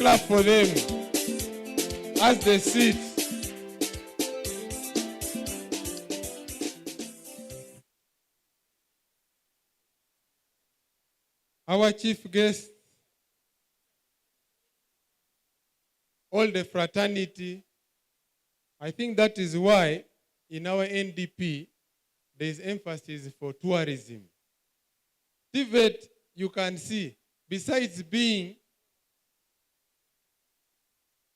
clap for them as they sit. Our chief guest, all the fraternity, I think that is why in our NDP there is emphasis for tourism. TVET, you can see, besides being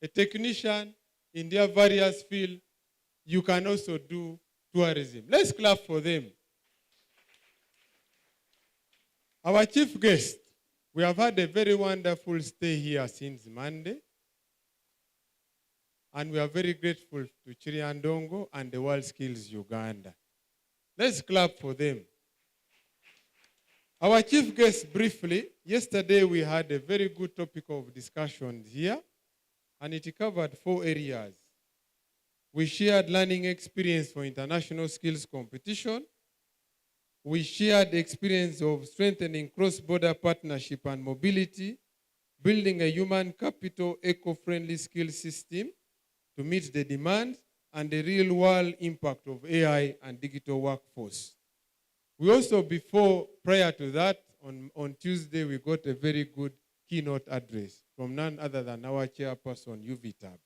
a technician in their various fields, you can also do tourism. Let's clap for them. Our chief guest, we have had a very wonderful stay here since Monday. And we are very grateful to Chiriandongo and the World Skills Uganda. Let's clap for them. Our chief guest, briefly, yesterday we had a very good topic of discussion here, and it covered 4 areas. We shared learning experience for international skills competition. We shared the experience of strengthening cross-border partnership and mobility, building a human capital eco-friendly skill system to meet the demand and the real-world impact of AI and digital workforce. We also, prior to that, on Tuesday, we got a very good keynote address from none other than our chairperson, UVTAB.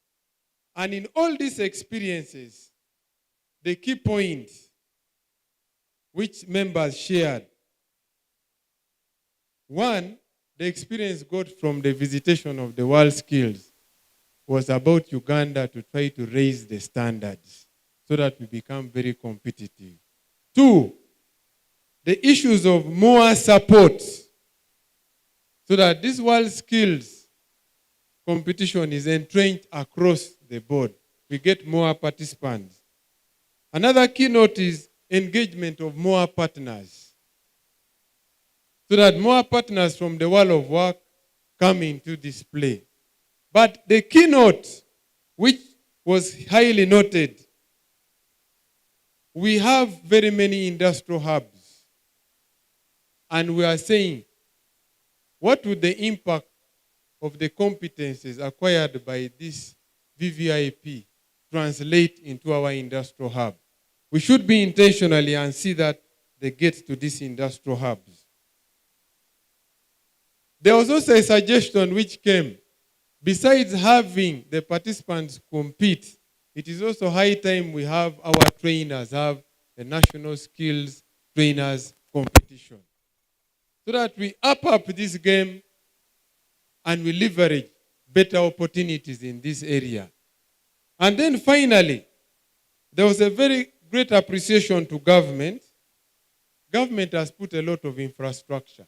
And in all these experiences, the key point which members shared, one, the experience got from the visitation of the World Skills was about Uganda to try to raise the standards so that we become very competitive. 2, the issues of more support so that this World Skills competition is entrenched across the board. We get more participants. Another keynote is engagement of more partners so that more partners from the world of work come into this play. But the keynote, which was highly noted, we have very many industrial hubs. And we are saying, what would the impact of the competencies acquired by this VVIP translate into our industrial hub? We should be intentionally and see that they get to these industrial hubs. There was also a suggestion which came. Besides having the participants compete, it is also high time we have our trainers have the national skills trainers competition. So that we up this game and we leverage better opportunities in this area. And then finally, there was a very great appreciation to government. Government has put a lot of infrastructure.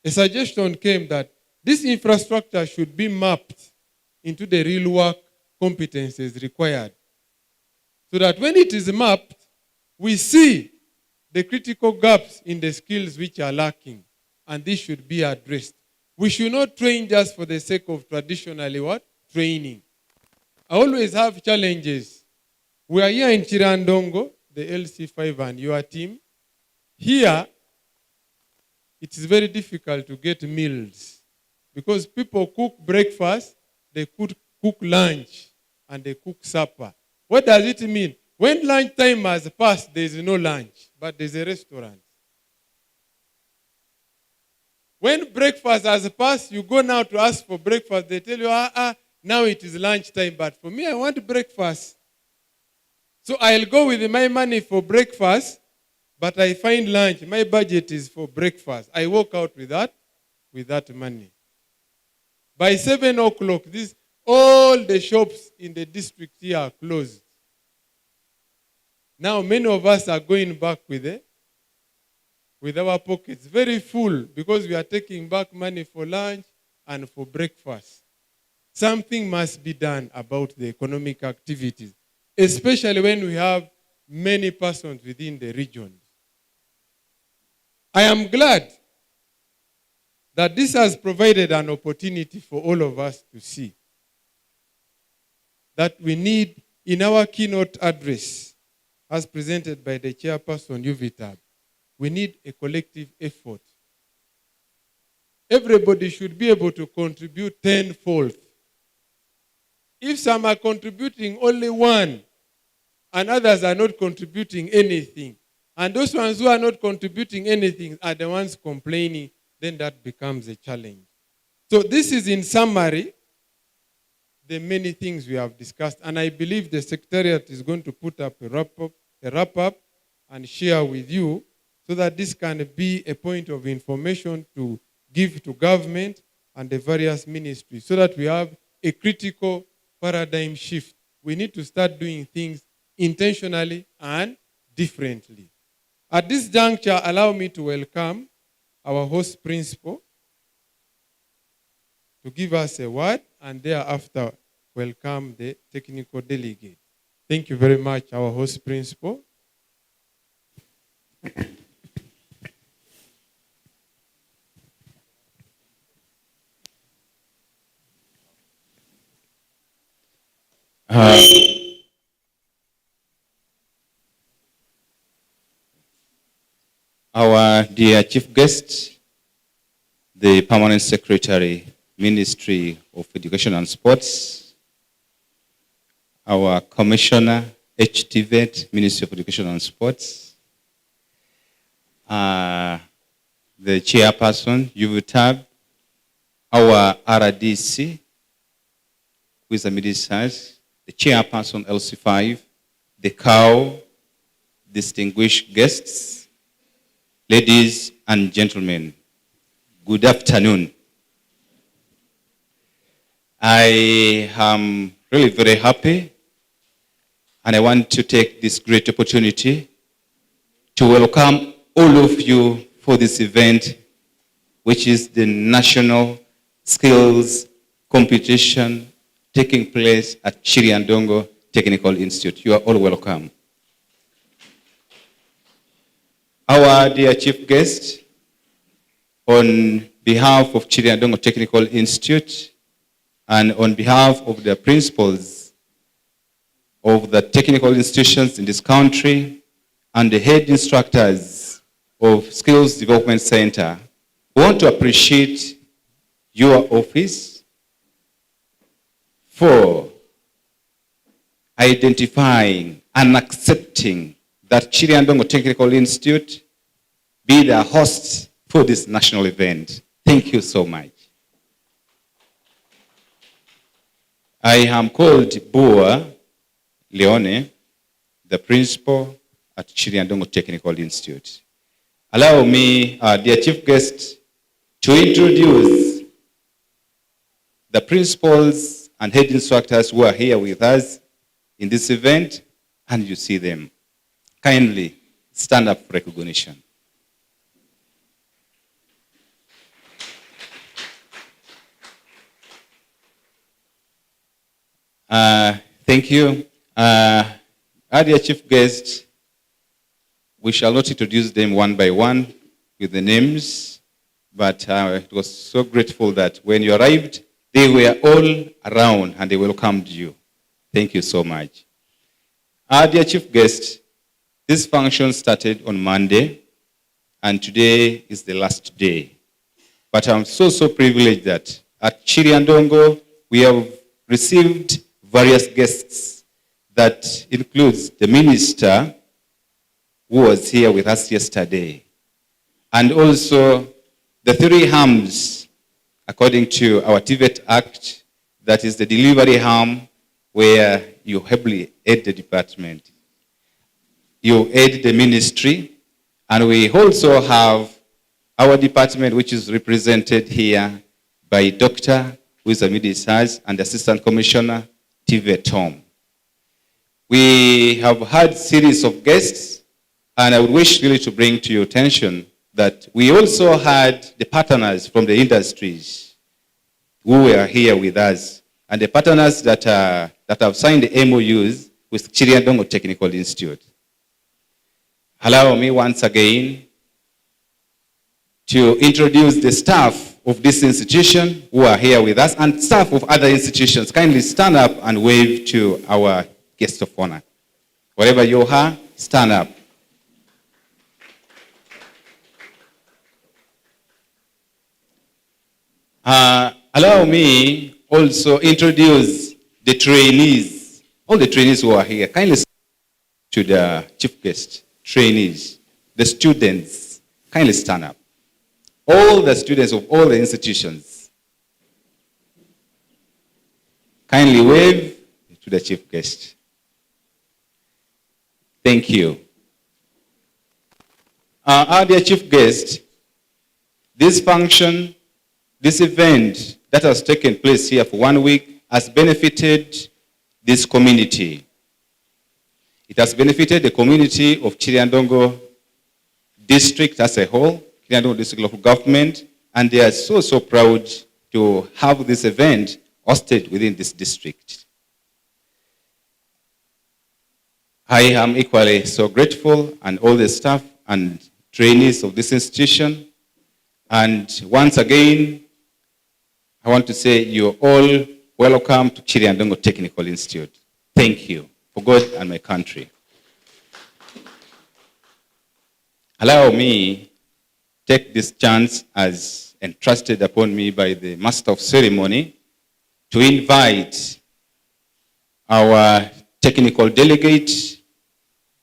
A suggestion came that this infrastructure should be mapped into the real work competencies required. So that when it is mapped, we see the critical gaps in the skills which are lacking. And this should be addressed. We should not train just for the sake of traditionally what? Training. I always have challenges. We are here in Chiriandongo, the LC5 and your team. Here, it is very difficult to get meals. Because people cook breakfast, they cook lunch, and they cook supper. What does it mean? When lunchtime has passed, there is no lunch, but there is a restaurant. When breakfast has passed, you go now to ask for breakfast. They tell you, now it is lunchtime, but for me, I want breakfast. So I'll go with my money for breakfast, but I find lunch. My budget is for breakfast. I walk out with that money. By 7 o'clock, all the shops in the district here are closed. Now many of us are going back with our pockets very full because we are taking back money for lunch and for breakfast. Something must be done about the economic activities, especially when we have many persons within the region. I am glad that this has provided an opportunity for all of us to see that we need, in our keynote address, as presented by the chairperson, UVTAB, we need a collective effort everybody should be able to contribute tenfold. If some are contributing only one, and others are not contributing anything, and those ones who are not contributing anything are the ones complaining, then that becomes a challenge. So this is, in summary, the many things we have discussed. And I believe the Secretariat is going to put up a wrap-up and share with you so that this can be a point of information to give to government and the various ministries so that we have a critical paradigm shift. We need to start doing things intentionally and differently. At this juncture, allow me to welcome our host principal to give us a word, and thereafter welcome the technical delegate. Thank you very much, our host principal. Our dear chief guest, the Permanent Secretary, Ministry of Education and Sports, our Commissioner, HTVET, Ministry of Education and Sports, the Chairperson, UVTAB, our RDC, who is a mid-size, the Chairperson, LC5, the COW, distinguished guests, ladies and gentlemen, good afternoon. I am really very happy, and I want to take this great opportunity to welcome all of you for this event, which is the National Skills Competition taking place at Chiriandongo Technical Institute. You are all welcome. Our dear chief guest, on behalf of Chiriandongo Technical Institute and on behalf of the principals of the technical institutions in this country and the head instructors of Skills Development Center, we want to appreciate your office for identifying and accepting that Chiriandongo Technical Institute be the host for this national event. Thank you so much. I am called Bua Leone, the principal at Chiriandongo Technical Institute. Allow me, dear chief guest, to introduce the principals and head instructors who are here with us in this event, and you see them. Kindly stand up for recognition. Thank you. Our dear chief guest, we shall not introduce them one by one with the names, but it was so grateful that when you arrived, they were all around and they welcomed you. Thank you so much. Our dear chief guest, this function started on Monday, and today is the last day. But I'm so privileged that at Chiriandongo, we have received various guests that includes the minister who was here with us yesterday, and also the 3 arms, according to our TVET Act, that is the delivery arm, where you heavily aid the department. You aid the ministry, and we also have our department, which is represented here by Dr. who is a mid-size, and Assistant Commissioner, TVET Tom. We have had series of guests, and I would wish really to bring to your attention that we also had the partners from the industries who were here with us, and the partners that have signed the MOUs with Chiriandongo Technical Institute. Allow me once again to introduce the staff of this institution who are here with us and staff of other institutions. Kindly stand up and wave to our guest of honor. Wherever you are, stand up. Allow me also introduce the trainees. All the trainees who are here, kindly to the chief guest. Trainees, the students, kindly stand up. All the students of all the institutions, kindly wave to the chief guest. Thank you. Our dear chief guest, this function, this event that has taken place here for 1 week has benefited this community. It has benefited the community of Chiriandongo district as a whole, Chiriandongo district local government, and they are so proud to have this event hosted within this district. I am equally so grateful, and all the staff and trainees of this institution. And once again, I want to say you're all welcome to Chiriandongo Technical Institute. Thank you for God and my country. Allow me take this chance as entrusted upon me by the Master of Ceremony to invite our technical delegate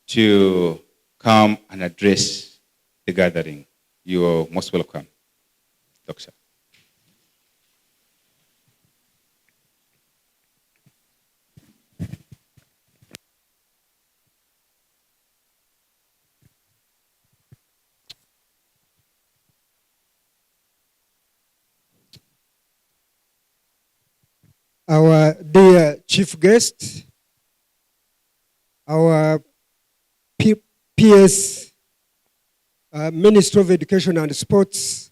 to come and address the gathering. You're most welcome, Doctor. Our dear chief guest, our PS Minister of Education and Sports,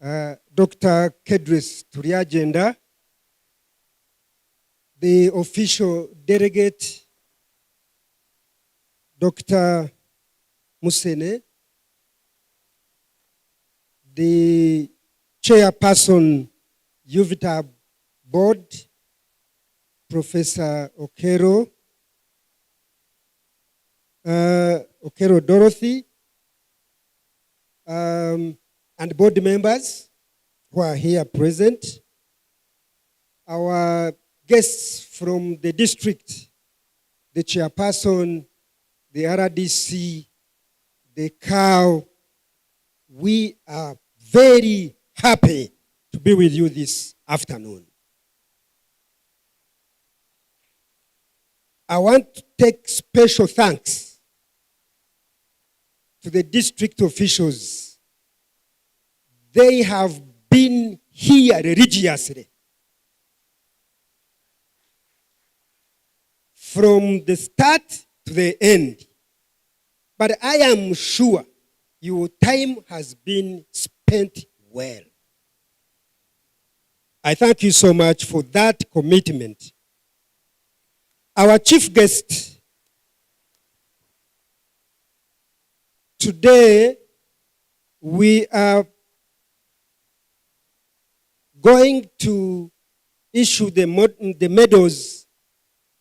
Dr. Kedris Turiagenda, the official delegate, Dr. Musene, the chairperson, UVITA Board, Professor Okero, Okero Dorothy, and board members who are here present, our guests from the district, the chairperson, the RDC, the COW, we are very happy to be with you this afternoon. I want to take special thanks to the district officials. They have been here religiously from the start to the end. But I am sure your time has been spent well. I thank you so much for that commitment. Our chief guest today, we are going to issue the medals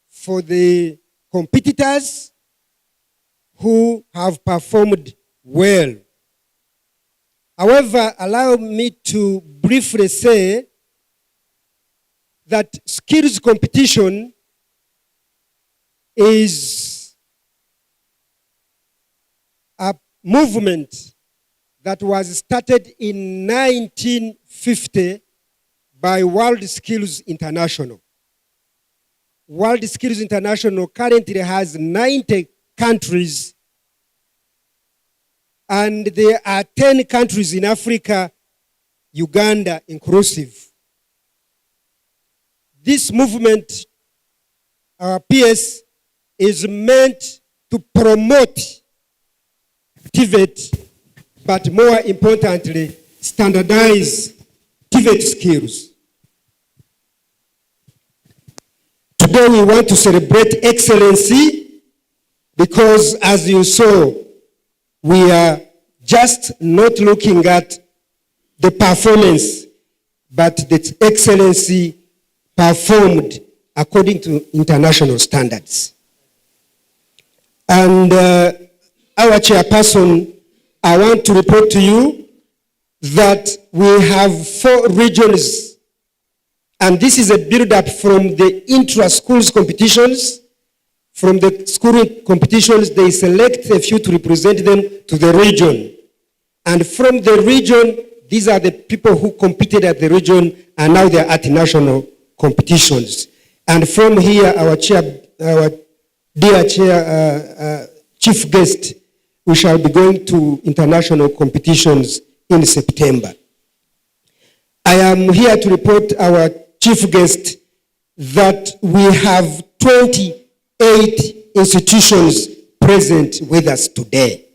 for the competitors who have performed well. However, allow me to briefly say that skills competition is a movement that was started in 1950 by World Skills International. World Skills International currently has 90 countries, and there are 10 countries in Africa, Uganda inclusive. This movement, our PS, is meant to promote TVET, but more importantly, standardize TVET skills. Today we want to celebrate excellency because, as you saw, we are just not looking at the performance, but the excellency performed according to international standards. And our chairperson, I want to report to you that we have 4 regions, and this is a build-up from the intra-schools competitions. From the school competitions, they select a few to represent them to the region. And from the region, these are the people who competed at the region, and now they're at national competitions. And from here, our dear chair, chief guest, we shall be going to international competitions in September. I am here to report our chief guest that we have 28 institutions present with us today.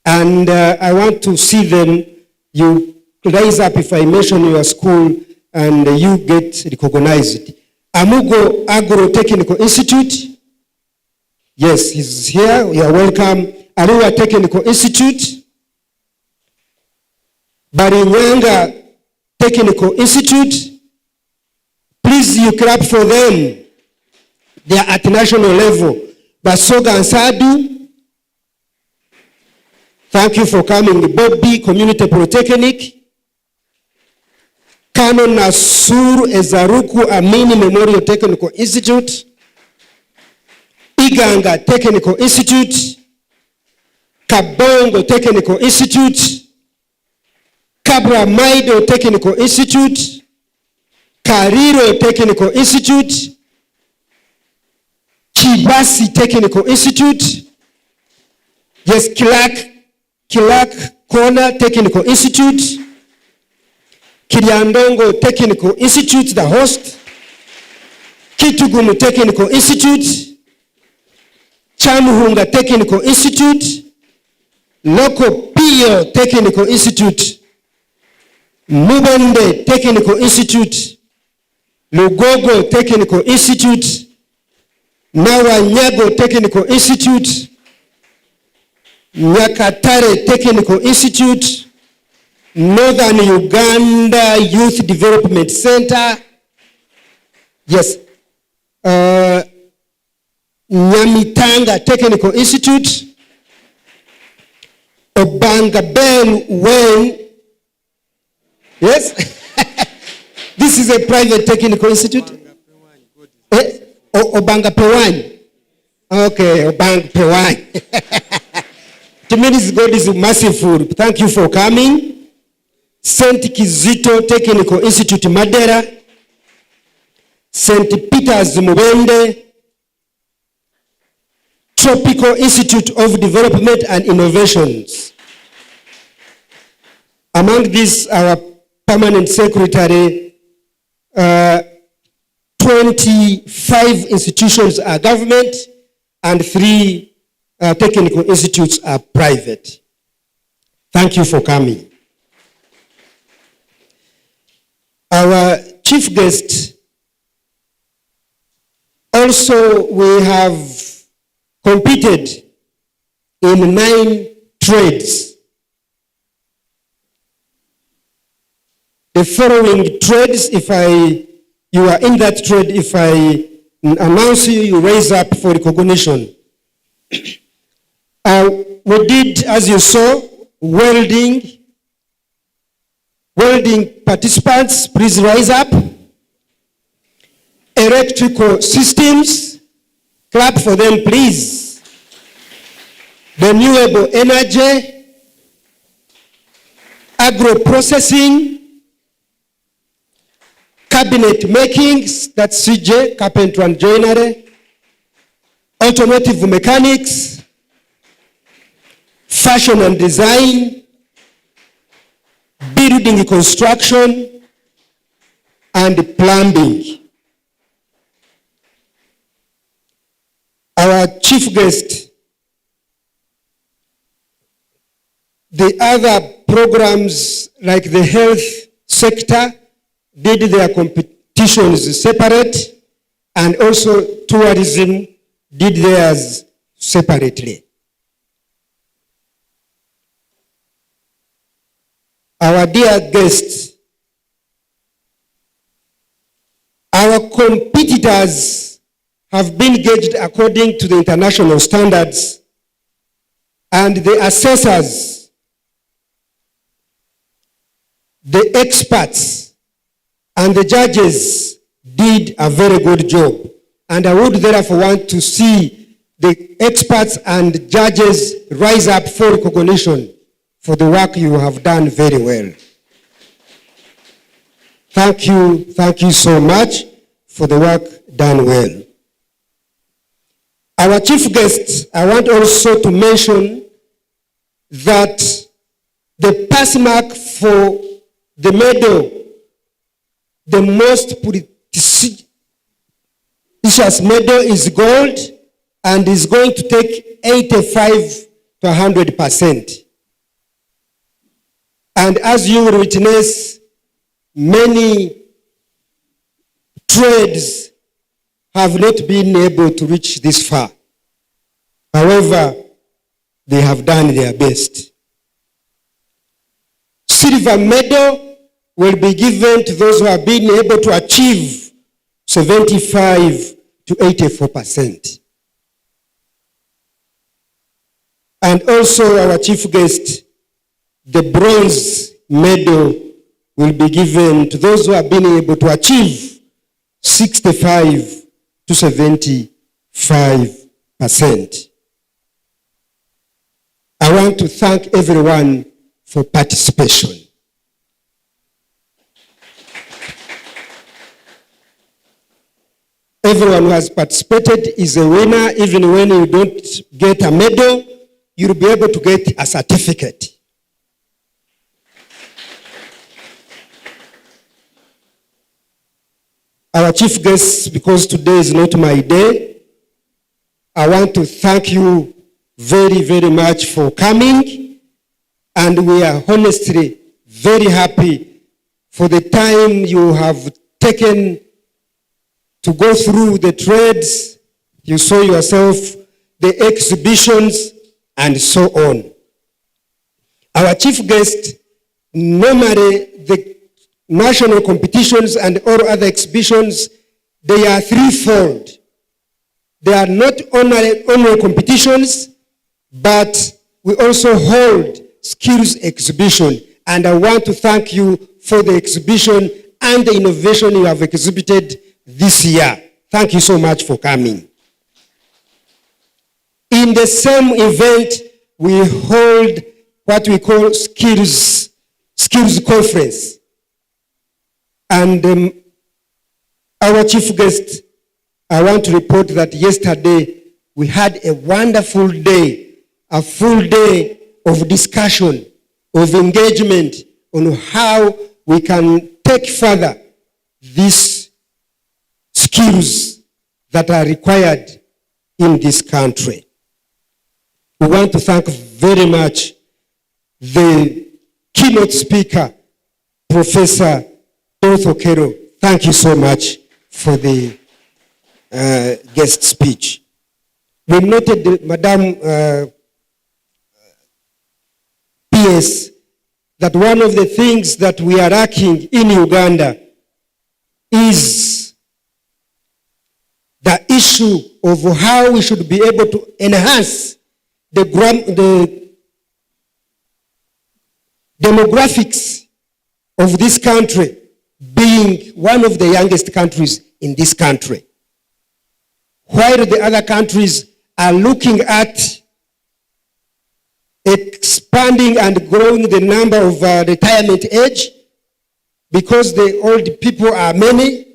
And I want to see them. You rise up if I mention your school and you get recognized. Amugo Agro-Technical Institute. Yes, he's here. You are welcome. Arua Technical Institute. Barinyanga Technical Institute. Please, you clap for them. They are at national level. Basoga and Sadu. Thank you for coming. Bobby Community Polytechnic. Kano Nasur Ezaruku Amini Memorial Technical Institute. Iganga Technical Institute. Kabongo Technical Institute. Kabra Maido Technical Institute. Kariro Technical Institute. Kibasi Technical Institute. Yes, Kilak Kona Technical Institute. Kiriandongo Technical Institute, the host. Kitugumu Technical Institute. Chamuhunga Technical Institute. Loko Pio Technical Institute. Mubende Technical Institute. Lugogo Technical Institute. Nawanyago Technical Institute. Nyakatare Technical Institute. Northern Uganda Youth Development Center. Yes. Nyamitanga Technical Institute. Obangabel Wen. Yes. This is a private technical institute. Obangapewan. Okay, Obangapewan. To me, this God is merciful. Thank you for coming. St. Kizito Technical Institute Madera. St. Peter's Mubende. Tropical Institute of Development and Innovations. Among these, our permanent secretary, 25 institutions are government and 3 technical institutes are private. Thank you for coming. Our chief guest, also we have competed in 9 trades. The following trades, if you are in that trade, if I announce you, you raise up for recognition. We did, as you saw, welding. Welding participants, please rise up. Electrical systems, clap for them, please. Renewable energy, agro-processing, cabinet making, that's CJ, carpenter and joinery, automotive mechanics, fashion and design, building construction, and plumbing. Our chief guest, the other programs like the health sector did their competitions separate, and also tourism did theirs separately. Our dear guests, our competitors have been gauged according to the international standards, and the assessors the experts and the judges did a very good job. And I would therefore want to see the experts and judges rise up for recognition for the work you have done very well. Thank you so much for the work done well. Our chief guest, I want also to mention that the pass mark for the medal, the most prestigious medal is gold and is going to take 85 to 100%. And as you will witness, many trades have not been able to reach this far. However, they have done their best. Silver medal will be given to those who have been able to achieve 75 to 84%. And also our chief guest, the bronze medal will be given to those who have been able to achieve 65 to 75%. I want to thank everyone for participation. Everyone who has participated is a winner. Even when you don't get a medal, you'll be able to get a certificate. Our chief guest, because today is not my day, I want to thank you very, very much for coming. And we are honestly very happy for the time you have taken to go through the trades. You saw yourself, the exhibitions, and so on. Our chief guest, normally the national competitions and all other exhibitions, they are threefold. They are not only competitions, but we also hold skills exhibition. And I want to thank you for the exhibition and the innovation you have exhibited this year. Thank you so much for coming. In the same event, we hold what we call skills conference. And our chief guest, I want to report that yesterday we had a wonderful day, a full day of discussion, of engagement on how we can take further these skills that are required in this country. We want to thank very much the keynote speaker, Professor Dorothy Okello. Thank you so much for the guest speech. We noted, Madam PS, that one of the things that we are lacking in Uganda is the issue of how we should be able to enhance the demographics of this country, being one of the youngest countries in this country. While the other countries are looking at expanding and growing the number of retirement age, because the old people are many,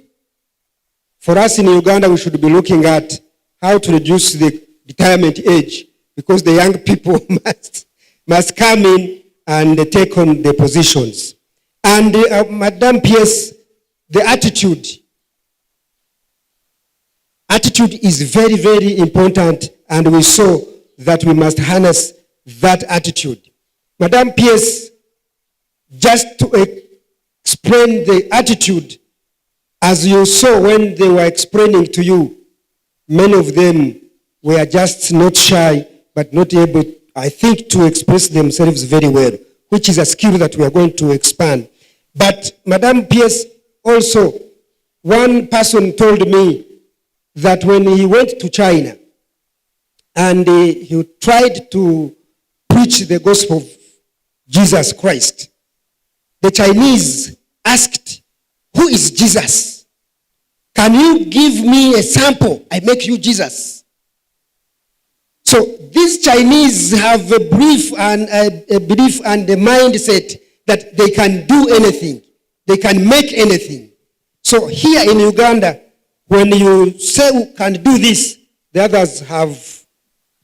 for us in Uganda, we should be looking at how to reduce the retirement age, because the young people must come in and take on the positions. And Madam PS, the attitude is very, very important, and we saw that we must harness that attitude. Madam PS, just to explain the attitude, as you saw when they were explaining to you, many of them were just not shy, but not able, I think, to express themselves very well, which is a skill that we are going to expand. But Madam PS, also, one person told me that when he went to China and he tried to preach the gospel of Jesus Christ, the Chinese asked, "Who is Jesus? Can you give me a sample? I make you Jesus." So these Chinese have a belief and a mindset that they can do anything. They can make anything. So here in Uganda, when you say we can do this, the others have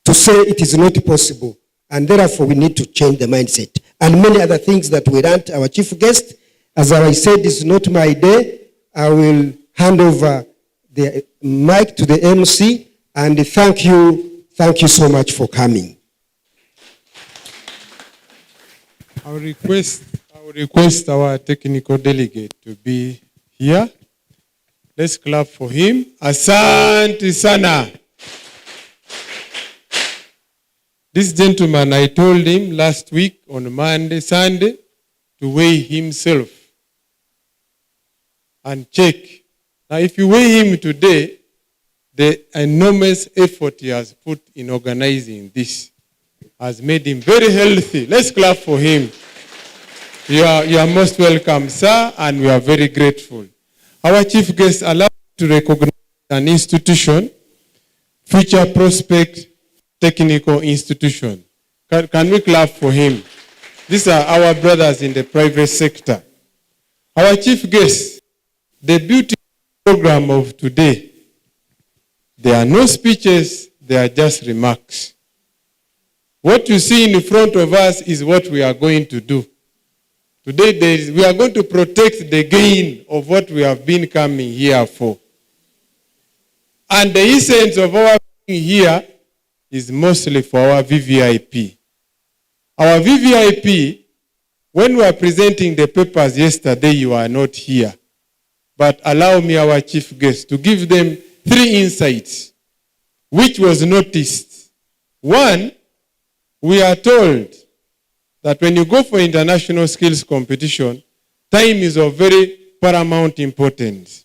to say it is not possible. And therefore, we need to change the mindset. And many other things that we learned. Our chief guest, as I said, this is not my day. I will hand over the mic to the MC. And thank you so much for coming. I will request our technical delegate to be here. Let's clap for him. Asante sana. This gentleman, I told him last week on Sunday, to weigh himself and check. Now, if you weigh him today, the enormous effort he has put in organizing this has made him very healthy. Let's clap for him. You are most welcome, sir, and we are very grateful. Our chief guest allowed to recognize an institution, Future Prospect Technical Institution. Can we clap for him? These are our brothers in the private sector. Our chief guest, the beauty program of today, there are no speeches, they are just remarks. What you see in front of us is what we are going to do. Today, we are going to protect the gain of what we have been coming here for. And the essence of our being here is mostly for our VVIP. Our VVIP, when we were presenting the papers yesterday, you are not here. But allow me, our chief guest, to give them 3 insights, which was noticed. 1, we are told that when you go for international skills competition, time is of very paramount importance.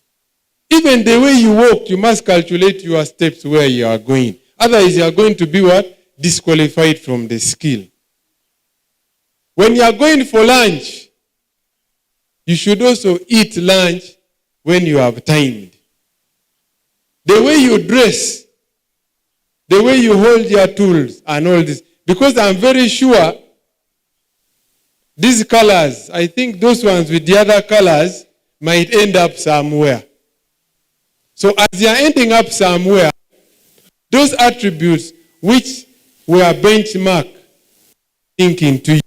Even the way you walk, you must calculate your steps where you are going. Otherwise, you are going to be what? Disqualified from the skill. When you are going for lunch, you should also eat lunch when you have timed. The way you dress, the way you hold your tools and all this. Because I'm very sure these colors, I think those ones with the other colors might end up somewhere. So as you're ending up somewhere, those attributes which were benchmarked thinking to you,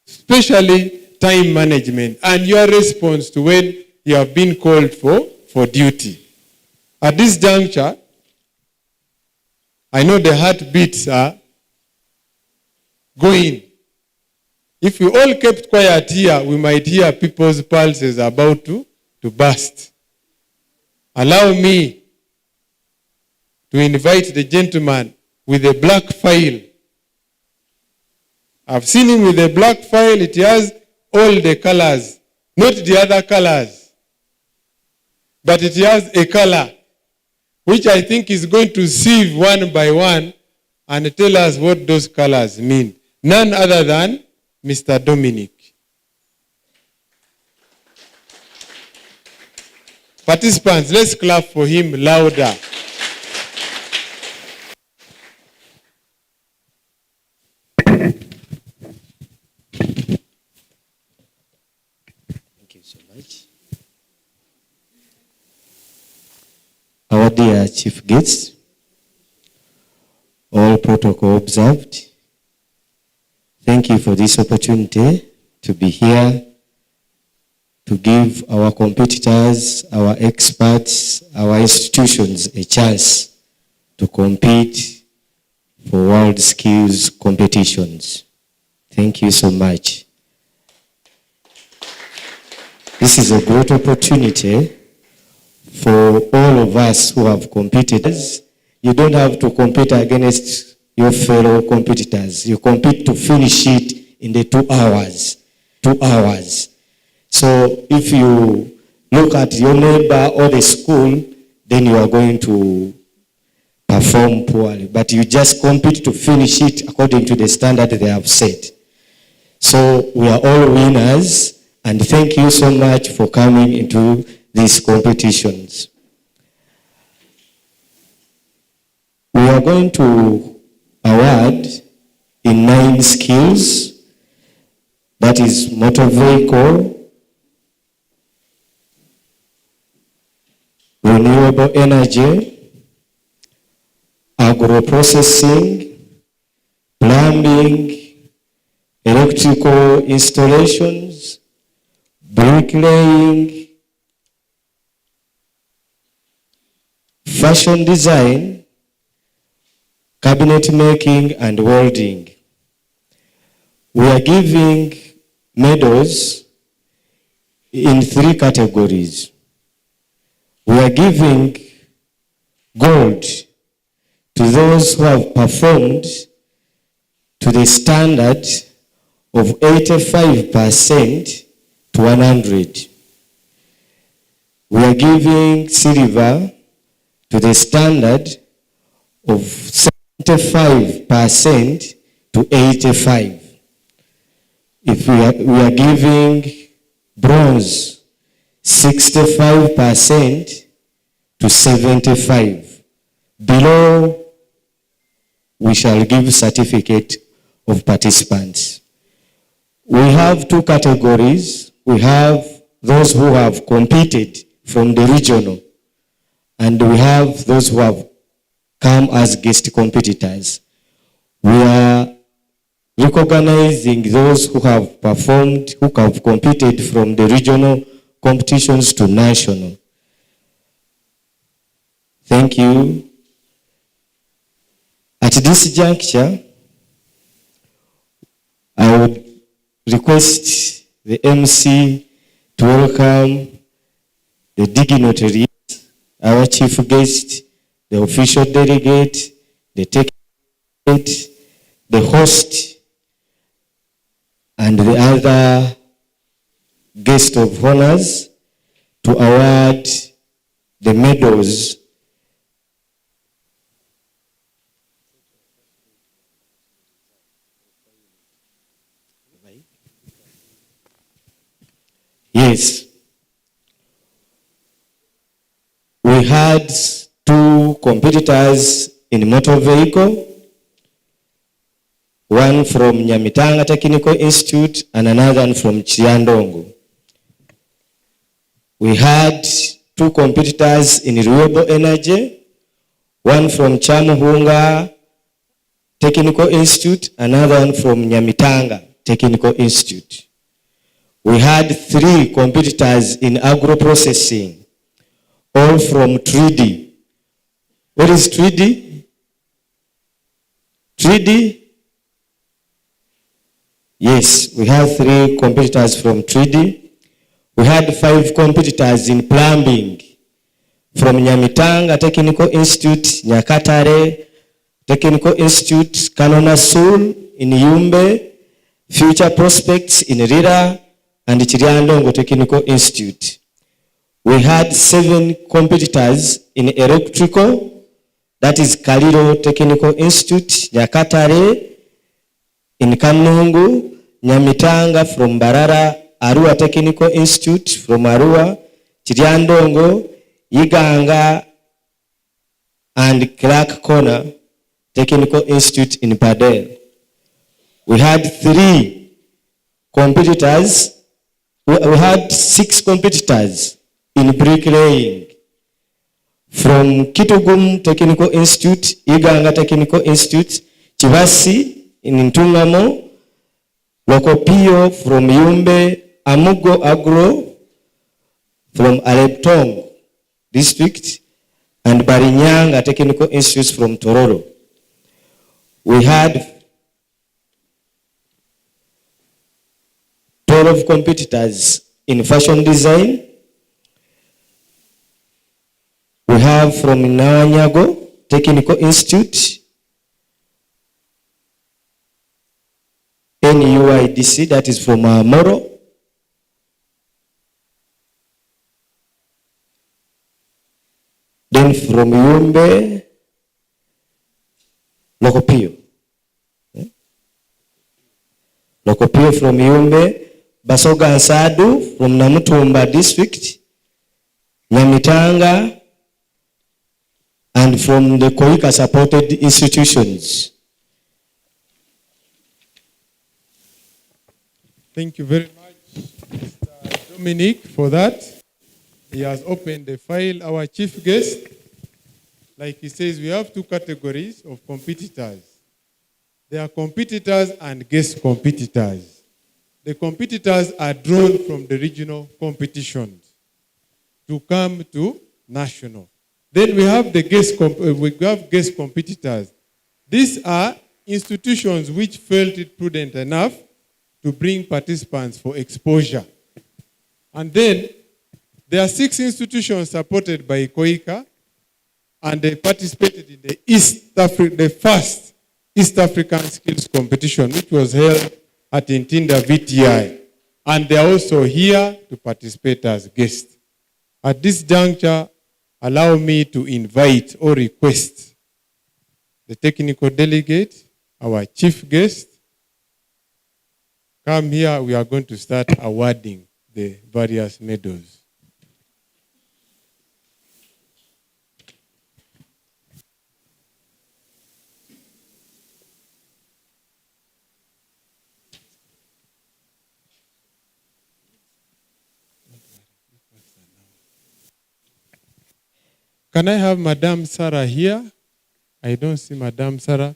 especially time management and your response to when you have been called for duty. At this juncture, I know the heartbeats are going. If we all kept quiet here, we might hear people's pulses about to burst. Allow me to invite the gentleman with the black file. I've seen him with the black file. It has all the colors, not the other colors. But it has a color, which I think is going to sieve one by one and tell us what those colors mean. None other than Mr. Dominic. Participants, let's clap for him louder. Thank you so much. Our dear chief guests, all protocol observed, thank you for this opportunity to be here to give our competitors, our experts, our institutions a chance to compete for world skills competitions. Thank you so much. This is a great opportunity for all of us who have competed. You don't have to compete against your fellow competitors. You compete to finish it in the 2 hours. 2 hours. So if you look at your neighbor or the school, then you are going to perform poorly. But you just compete to finish it according to the standard they have set. So we are all winners, And thank you so much for coming into these competitions. We are going to award in 9 skills, that is motor vehicle, renewable energy, agro-processing, plumbing, electrical installations, bricklaying, fashion design, cabinet making, and welding. We are giving medals in 3 categories. We are giving gold to those who have performed to the standard of 85% to 100. We are giving silver to the standard of 75% to 85. If we are giving bronze 65% to 75. Below, we shall give certificate of participants. We have 2 categories. We have those who have competed from the regional, and we have those who have come as guest competitors. We are recognizing those who have performed, who have competed from the regional competitions to national. Thank you. At this juncture, I would request the MC to welcome the dignitaries, our chief guest, the official delegate, the tech delegate, the host, and the other guest of honors to award the medals Yes. We had 2 competitors in motor vehicle, one from Nyamitanga Technical Institute and another one from Chiandongo. We had 2 competitors in renewable energy, one from Chamuhunga Technical Institute, another one from Nyamitanga Technical Institute. We had 3 competitors in agro-processing, all from 3D. What is 3D? 3D? Yes, we have 3 competitors from 3D. We had 5 competitors in plumbing from Nyamitanga Technical Institute, Nyakatare Technical Institute, Kanona Sul in Yumbe, Future Prospects in Rira, and Chiriandongo Technical Institute. We had 7 competitors in electrical, that is Kaliro Technical Institute, Nyakatare in Kanungu, Nyamitanga from Barara, Arua Technical Institute from Arua, Chiriandongo, Iganga, and Clark Corner Technical Institute in Padel. We had 3 competitors. We had 6 competitors in bricklaying from Kitugum Technical Institute, Iganga Technical Institute, Chivasi in Ntungamo, Lokopio from Yumbe, Amugo Agro from Aleptong District, and Barinyanga Technical Institute from Tororo. We had 12 competitors in fashion design. We have from Nawanyago Technical Institute, NUIDC, that is from Moro. Then from Yumbe, Lokopio. Lokopio from Yumbe. Basoga Nsadu from Namutumba district, Nyamitanga, and from the Koika supported institutions. Thank you very much, Mr. Dominic, for that. He has opened the file. Our chief guest, like he says, we have two categories of competitors. There are competitors and guest competitors. The competitors are drawn from the regional competitions to come to national. Then we have the guest competitors. These are institutions which felt it prudent enough to bring participants for exposure. And then there are 6 institutions supported by Koika, and they participated in the first East African Skills Competition, which was held at Ntinda VTI. And they are also here to participate as guests. At this juncture, allow me to invite or request the technical delegate, our chief guest. Come here, we are going to start awarding the various medals. Can I have Madame Sarah here? I don't see Madame Sarah.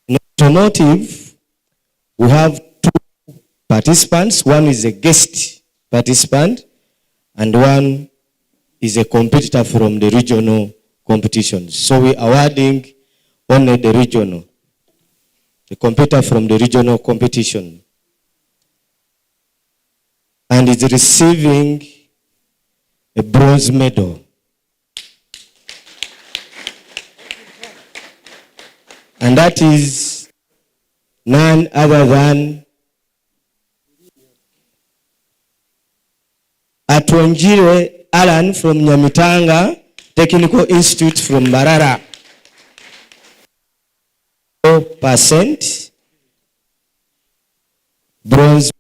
In automotive, we have 2 participants. One is a guest participant, and one is a competitor from the regional competitions. So we are awarding only the regional, the competitor from the regional competition. And is receiving a bronze medal. And that is none other than Atwanjire Alan from Nyamitanga Technical Institute from Marara. 4% bronze.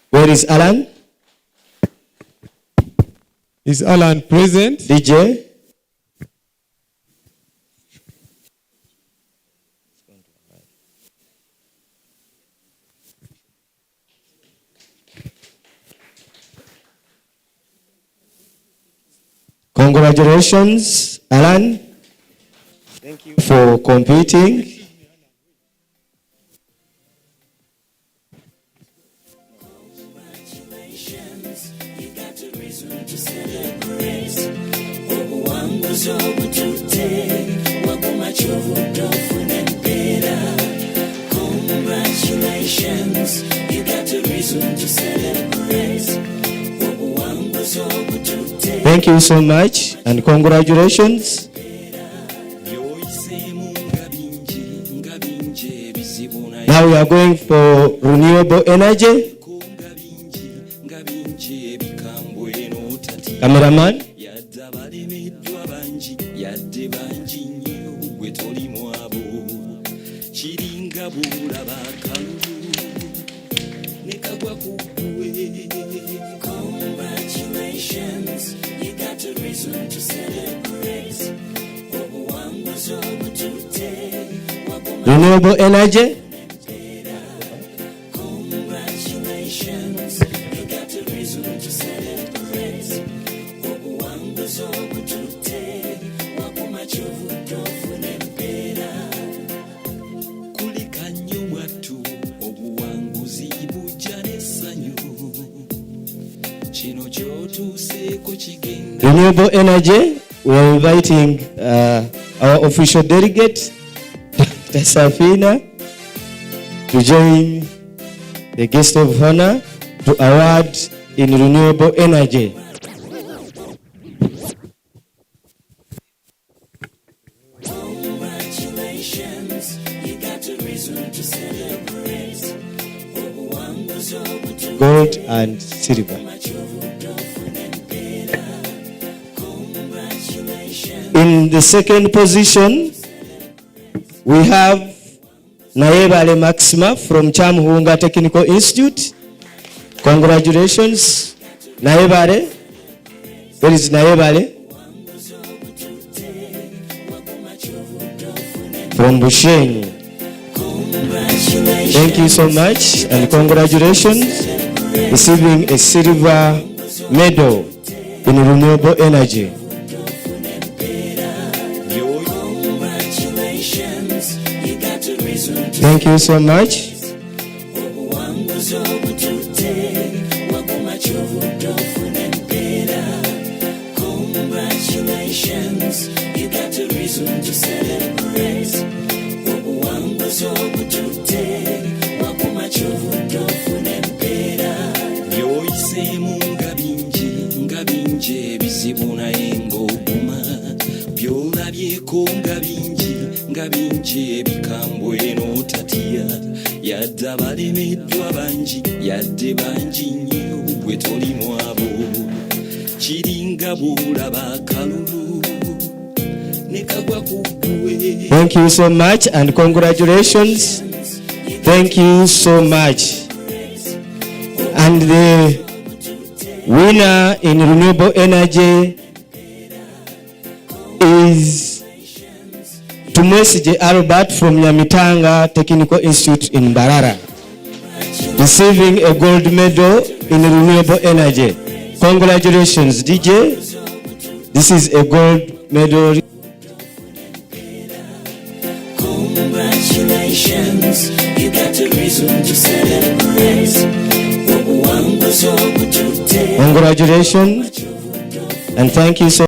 Where is Alan? Is Alan present? DJ? Congratulations, Alan. Thank you for competing. Congratulations, you got a reason to celebrate. Obuwanguzi obutute, wakumachovu tofuna mpera. Congratulations, you got a reason to celebrate. Obuwanguzi obutute. Thank you so much and congratulations. Now we are going for renewable energy. Cameraman. Congratulations, you got a reason to celebrate. Renewable energy. Congratulations, you got a reason to celebrate. Obuwanguzi obutute, wakumachovu tofuna mpera. Kulika nnyo mwattu, obuwanguzi bujja n'essanyu. Kino ky'otuuseeko kigenda. Renewable energy. We are inviting our official delegate, Dr. Safina, to join the guest of honor to award in renewable energy. Congratulations. Gold and silver. In the second position, we have Nayebale Maxima from Chamhunga Technical Institute. Congratulations, Nayebale. Where is Nayebale? From Bushenyi. Thank you so much and congratulations, receiving a silver medal in renewable energy. Thank you so much. Congratulations, you got a reason to celebrate. Byoyisemu nga bingi ebizibu naye ng'oguma, byolabyeko nga bingi ebikambwe n'otatya, yadde abalemeddwa bangi, yadde bangi nnyo bwe toli mwabo, kiringa bw'olaba akalulu ne kagwa ku ggwe. Thank you so much and congratulations. Thank you so much. And the winner in renewable energy is Tumwesije Albert from Nyamitanga Technical Institute in Mbarara, receiving a gold medal in renewable energy. Congratulations, DJ. This is a gold medal. Congratulations, you got a reason to celebrate. Congratulations and thank you so